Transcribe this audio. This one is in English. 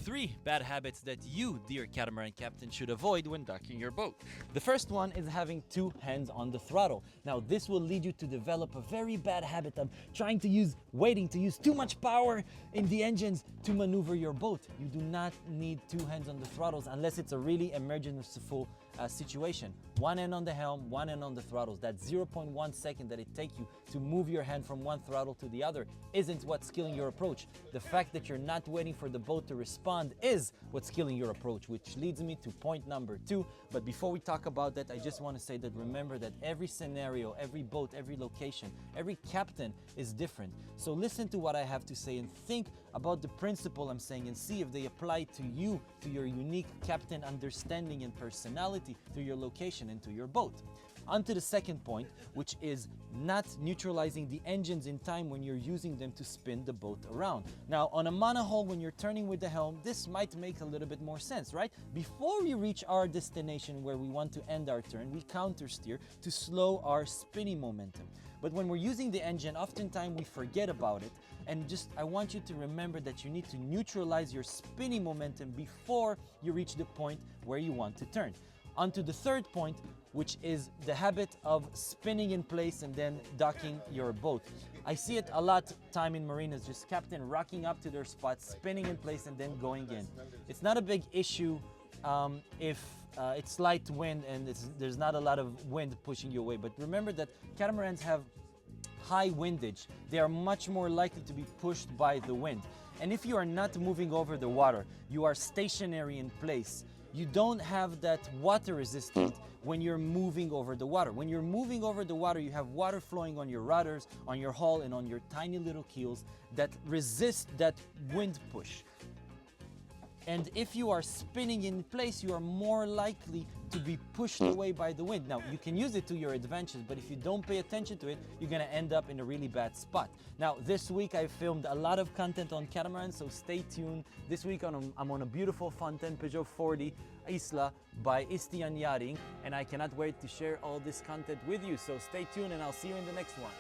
3 bad habits that you, dear catamaran captain, should avoid when docking your boat. The first one is having 2 hands on the throttle. Now, this will lead you to develop a very bad habit of waiting to use too much power in the engines to maneuver your boat. You do not need 2 hands on the throttles unless it's a really emergency situation. 1 hand on the helm, 1 hand on the throttles. That 0.1 second that it takes you to move your hand from one throttle to the other isn't what's killing your approach. The fact that you're not waiting for the boat to respond is what's killing your approach, which leads me to point number 2. But before we talk about that, I just want to say that remember that every scenario, every boat, every location, every captain is different. So listen to what I have to say and think about the principle I'm saying and see if they apply to you, to your unique captain understanding and personality, to your location and to your boat. On to the second point, which is not neutralizing the engines in time when you're using them to spin the boat around. Now, on a monohull, when you're turning with the helm, this might make a little bit more sense, right? Before we reach our destination where we want to end our turn, we countersteer to slow our spinning momentum. But when we're using the engine, oftentimes we forget about it. And I want you to remember that you need to neutralize your spinning momentum before you reach the point where you want to turn. On to the third point, which is the habit of spinning in place and then docking your boat. I see it a lot time in marinas, just captain rocking up to their spot, spinning in place and then going in. It's not a big issue if it's light wind and there's not a lot of wind pushing you away. But remember that catamarans have high windage. They are much more likely to be pushed by the wind. And if you are not moving over the water, you are stationary in place, you don't have that water resistance when you're moving over the water. When you're moving over the water, you have water flowing on your rudders, on your hull, and on your tiny little keels that resist that wind push. And if you are spinning in place, you are more likely to be pushed away by the wind. Now, you can use it to your advantage, but if you don't pay attention to it, you're gonna end up in a really bad spot. Now, this week I filmed a lot of content on catamaran, so stay tuned. This week I'm on a beautiful Fontaine Peugeot 40 Isla by Istian Yachting, and I cannot wait to share all this content with you. So stay tuned and I'll see you in the next one.